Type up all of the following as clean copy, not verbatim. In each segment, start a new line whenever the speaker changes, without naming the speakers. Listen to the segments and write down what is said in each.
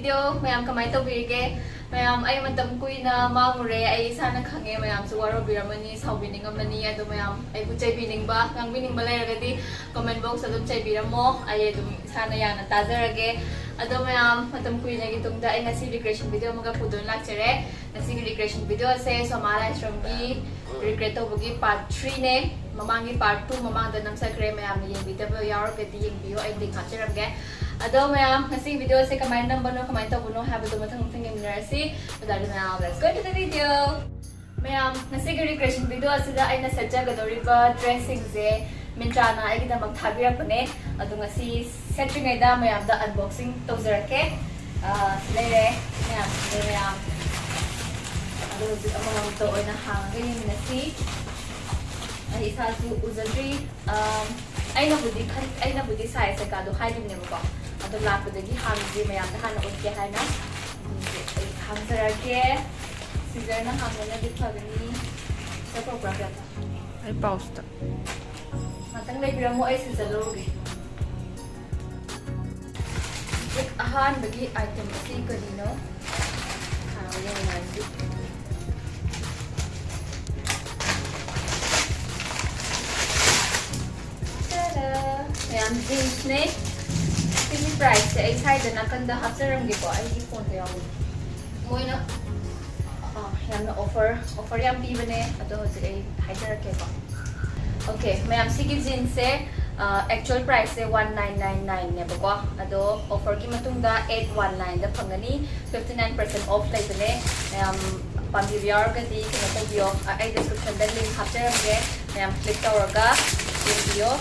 video mayam kamai tawbirige mayam ay matam kuina mangure ay sana khange mayam su waro biramani saubining amani adu mayam ay bu chaibining ba ngangbining ba lairagadi comment box adum chaibiramo ay adum sana yana tajarage adu mayam matam kuina gi tungda ay ngasi recreation video maga pudon lakchere ngasi recreation video ase somala ashram gi regret tawbagi part 3 ne mamangi part 2 mamang da namsakre mayam ye video yauragadi yeng bio ay link hachiramge Ado mayam, kasi video se kamay number no kamay to buno have do matang thing nursi. But now let's go to the video. Mayam, nasi recreation video asida ay nasadya gadoriba dressing ze mintra na ay kita magthabira pune. Ado ngasi setting ay da mayam da unboxing to zerake. Silere mayam. Ado among to oy na hangin nasi. Ay isa su uzadri ay na budi size ka do hiding ne ko. Ado lapodagi hangzi mayam da hana utke hana hangzarage scissor na hangna di phagani sa program ta
ay pause ta
matang leibira mo ay scissor loge ek ahan bagi item si kanino yan na di tada mayam jeans ne Ini price ay side na kanda hapsaram gipo ay di phone to yaw mo na yan na offer yan bibane ato ho ay haidara ke ba okay mayam sige jeans se actual price se 1999 ne ba ko ado offer ki matungda 819 da phangani 59% off lai tane pambiyar ga di kina to bio ay description da link hapsaram ge mayam click tawraga video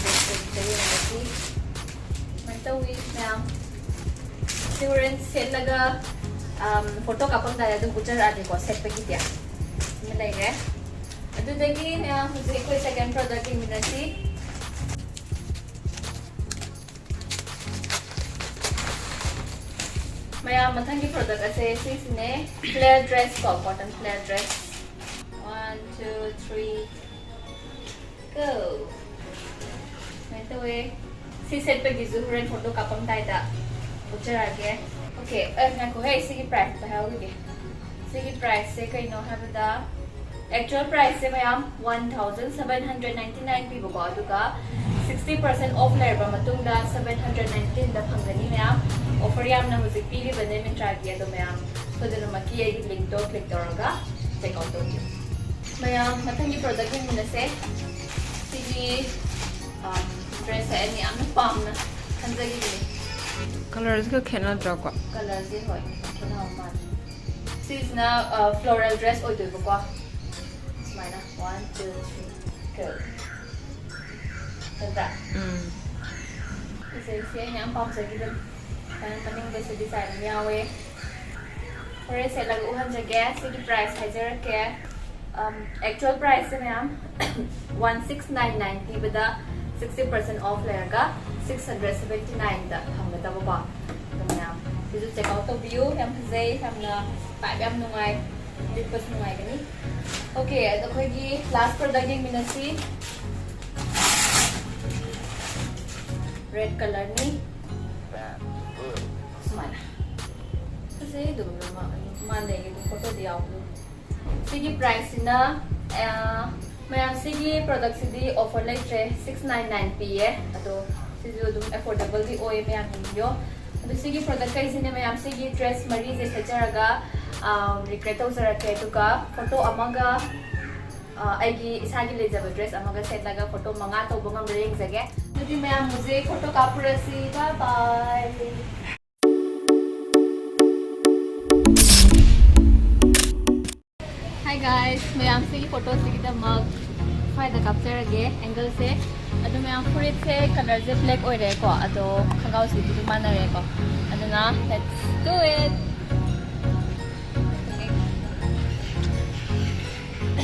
ito Tawi mayam siguro set laga photo kapag daya do bujar ade ko set pagi dia milai re adu dagi mayam mujhe koi second product ki minasi mayam mathang ki product ase sis ne flare dress ko cotton flare dress 1 2 3 go mai tawi si set pe gizu ren photo kapam tai da ujar age okay na ko hey sigi price ta hawo ge sigi price se kai no have da actual price se mayam 1799 pi ko aduga 60% off layer ba matung da 719 da phangani mayam offer yam na music pi ri bane min try kiya do mayam so da maki ai link to click toraga check out do mayam mathangi product ni na se sigi dress है नहीं आम palm ना खंजगी नहीं
colors का खेलना जाओगा
colors ये होय खेलना हमार sis na floral dress ओय तो बको स्माइल 1 2 3 go तंदा इसे यहाँ पाम से किधर पनिंग बेस डिजाइन में आवे और ऐसे लगा उहन जगह से की प्राइस है जरा क्या actual price से मैं आम 1699 थी बता 60% off layerga 679 da hamna da ba kamya isu check out to view ham phazai hamna pai bam nungai dipas nungai gani okay ado khoi gi last product gi minasi red color ni smile phazai do ma le gi photo diaw sigi price na mayam sigi product sidi offer like 699 p ye ado sidu dum affordable di oi mayam yo ado sigi product kai sine mayam sigi dress mari je sacharaga regret uzara ke tuka photo amaga aigi isagi le jaba dress amaga set laga photo manga to bangam ring jage adi mayam mujhe photo kapurasi bye bye Hi guys, mayam se photo se kita mug फायदा capture age angle se adu mayam furit se color je black oire ko ado khangau se du manare ko aduna let's do it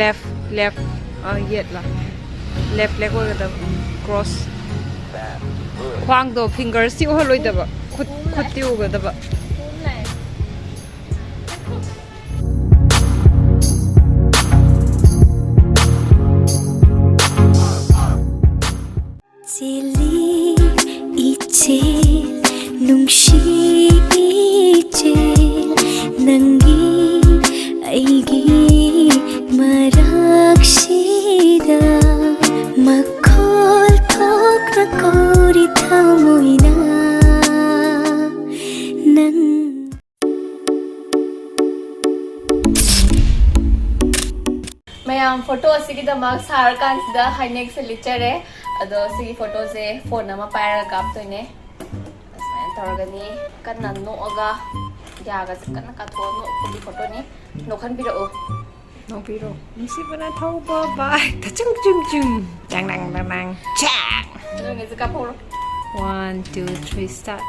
left yet la left leg oga da cross khwang do finger si ho loi da ba khut ti oga da ba
Nungshi Nangi aigi maraksida Makhol thokna kori thamoina Nang
mayam photo asigi da mark sar kan da hainek se lichere ado sigi photo se phone nama paira kap to ne asman targani kan no aga ya ga kan ka tho no photo photo ni no khan bi ro
no biro nisi bana thau ba bai ta chung chung chung dang dang dang dang chang
no ngi ka photo
1 2 3 start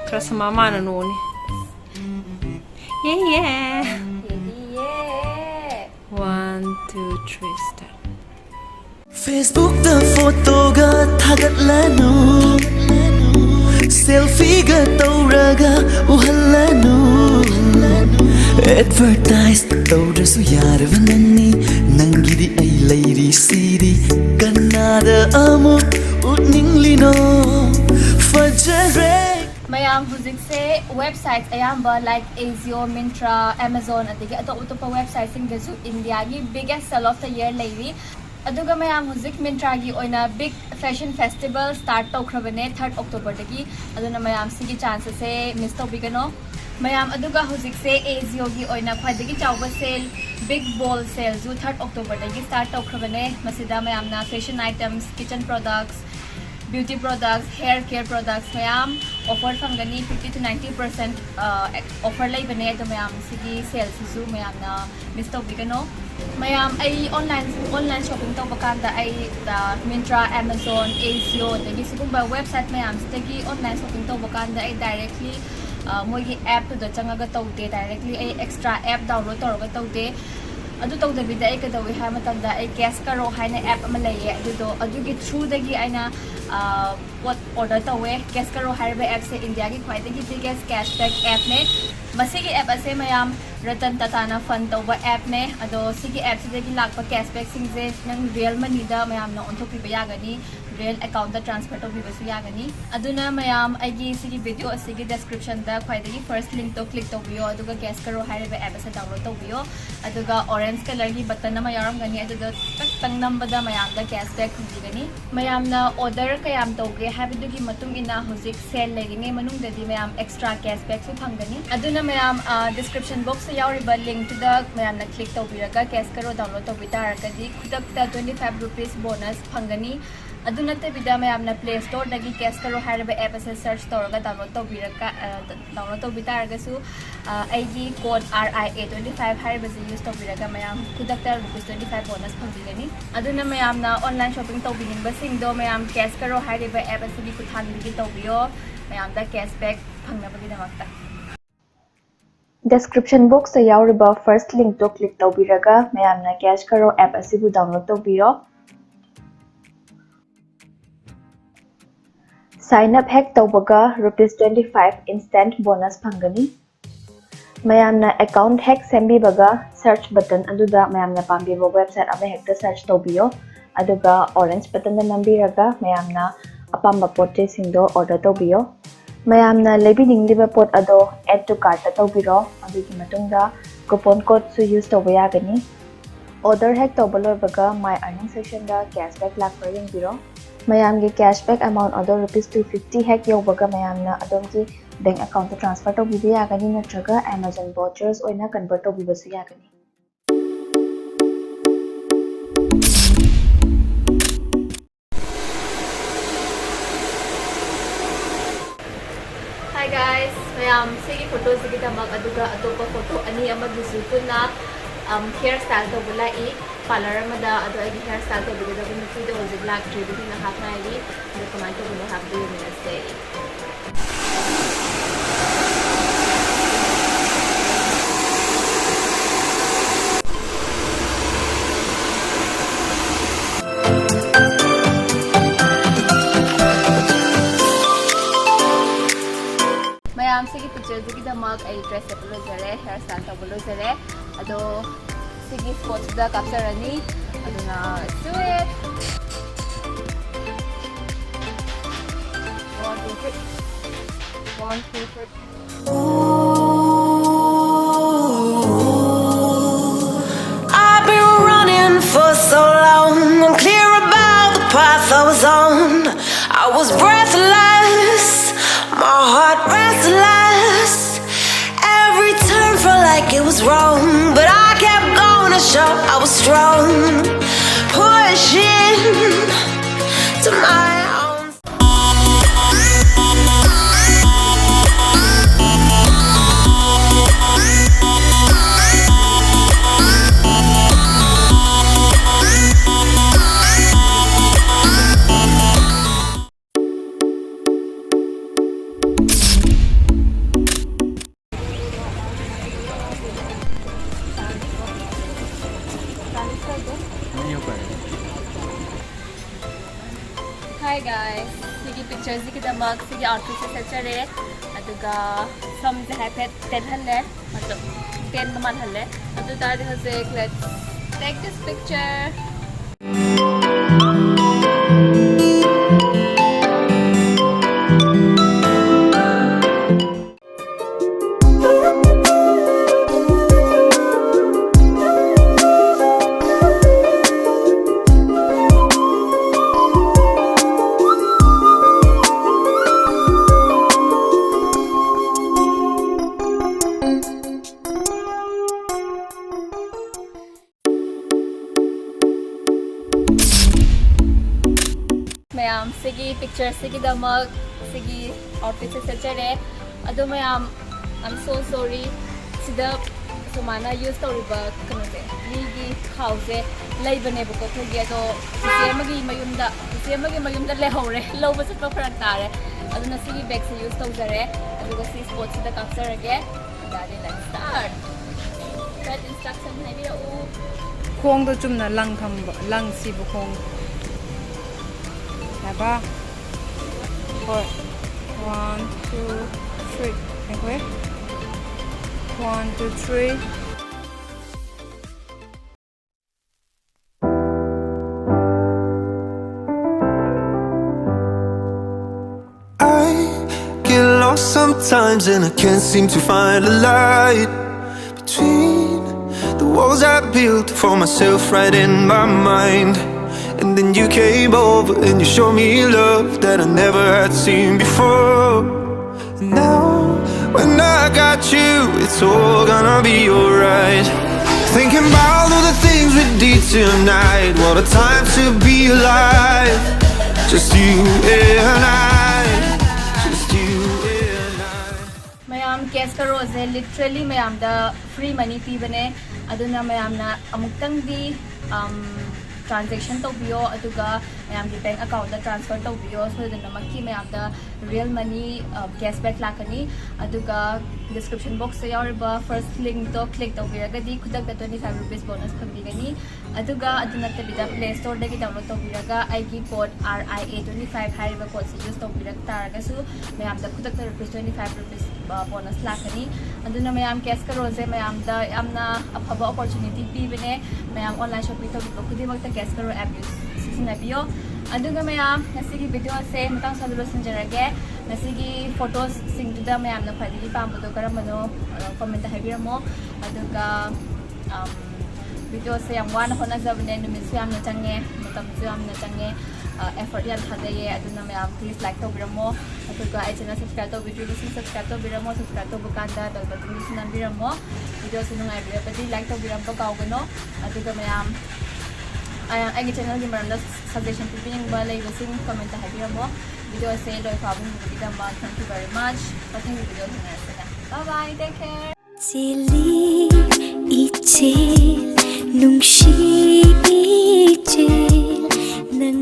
Terus mama na no ni yeah yeah
yeah
1 2 3 start
Facebook the photo ga thagat lanu selfie ga tauraga uhalanu advertise tawrasu yarvanani nangidi ai lairi siri kannada amu utninglino fajare
mayam huzik se websites ayamba like Azio, Myntra, Amazon adigi atop websites sing desu India gi biggest sell of the year lairi aduga mayam huzik Myntra gi oina big fashion festival start tokhrabane 3rd October dagi aduna mayam sigi chances se miss to bigano mayam aduga huzik se Azio gi oina khwadagi chawba sale big ball sale zu 3rd October dagi start tokhrabane masida mayam na fashion items kitchen products beauty products, hair care products, mayam offer fangani 50 to 90% offer lay bane to mayam sigi sales su mayam na miss to bigano mayam ay online shopping to bakanda ay Myntra, Amazon, Azio dagi sigumba website mayam dagi online shopping to bakanda ay directly moigi app to da changaga tawde directly ay extra app download tawga tawde adu tawdabida ay kadawi ha matanda ay guess karo haina app ama laye adugi through dagi aina what order tawe guess karo harba app se India gi khwaidagi biggest cashback app ne masigi app ase mayam Ratan Tata na fund tawba app ne ado sigi app se dagi lakpa cashback singse nang real money da mayam na onthopi ba yagani real account da transfer to bibasu yagani aduna mayam agi sigi video asigi description da khwaidagi first link to click to biyo aduga guess karo harba app se download to biyo aduga orange color gi button na mayaram gani aduga tak tang number da mayam da cashback khungigani mayam na order kayam tawge habidugi matung ina huzik sale leginge manung dadi mayam extra cashback su phangani aduna mayam description box se yauriba link to da mayam na click tawbiraga cash karo download tawbitaragadi khudakta 25 rupees bonus phangani aduna te bida mayam na play store dagi cash karo harba app se search toraga download tawbitaraga su aigi code RIA25 harba se use tawbiraga mayam khudakta rupees 25 bonus phangigani aduna mayam na online shopping tawbining basing do mayam cash karo harba app se bi kuthan digi tawbiyo mayam da cashback phangnabagi damakta description box se yauriba first link to click tawbiraga mayam na cash karo app asibu download tawbiyo sign up hack tawbaga rupees 25 instant bonus phangani mayam na account hack sembi baga search button aduda mayam na pambiba website ama hack ta search tawbiyo aduga orange button na nambiraga mayam na apamba pote singdo order tawbiyo mayam na lebiningliba pot ado add to cart ta tawbiro adugi matungda coupon code su use tawba yagani order hack tawba loibaga my earning section da cashback lakpa yengbiro mayam gi cashback amount ado rupees 250 hack yobaga mayam na adom ki bank account to transfer to bibi yagani natraga Amazon vouchers oina convert to bibasu yagani Hi guys mayam sigi photo sigi damak aduga atopa photo ani amagi sutuna hairstyle to bulai parlor amada ado agi hairstyle to bigada bin video ojig black tree bin na half na agi comment to bin have the minutes day mayam sigi picture sigi damak ay dress up lo jare hairstyle to lo jare ado sige spots da capturani aduna let's do it 1 2 3 1 2 3
path I was on. I was breathless, my heart restless. Every turn felt like it was wrong, but I kept going to show I was strong. Pushing to my own.
Hi guys, sige pictures di kita mag sige outfit sa chare aduga some the happy 10 halle matlab 10 naman halle adu tadi hase let's take this picture. Mayam sige picture sige damag sige outfit sa chare ado mayam I'm so sorry sida sumana use toriba kanote ligi khause laibane buko thogi ado sisi mayumda le hore low ba sa farak tare ado na sige bag sa use tawjare ado si sports sida kapsarage dali let's start that instruction hai bira u
khong do chumna lang thamba lang si bu khong ba 4 1 2 3 okay 1 2 3
I get lost sometimes and I can't seem to find a light between the walls I built for myself right in my mind. And then you came over and you showed me love that I never had seen before. Now, when I got you, it's all gonna be alright. Thinking about all the things we did tonight. What a time to be alive. Just you and I. Just you and I.
Mayam cash ka rose literally mayam da free money pibane aduna mayam na amuktang di transaction to biyo aduga mayam di bank account da transfer to biyo so da namakki mayam da real money cashback lakani aduga description box sa yauriba first link to click to biraga di kudak da 25 rupees bonus pambigani aduga aduna tabida play store da ki download to biraga ig code RIA25 hariba code si use to biraga taraga su mayam da kudak da rupees 25 rupees bonus lakani aduna mayam cash ka rose mayam da amna afaba opportunity pibine mayam online shopping to kudi magta cash ka ro app use sisinabiyo aduga mayam nasigi video se matang salulosan jarage nasigi photos singtuda mayam na khadigi pambudo karamano comment ta habiramo aduga video se yam wana hona zabne numis yam na change matam yam na change effort yan thadaye aduna mayam please like to biramo aduga ai channel subscribe to video sin subscribe to biramo subscribe to bukanda dal batun sunan biramo video sunung ai video pati like to biram to kaugano aduga mayam ai channel gi maranda suggestion pipining ba lay basing comment ta habiramo video se loy pabung bukida ma thank you very much pating video sunasana bye bye take care
Sili ichil nungshi ichil nang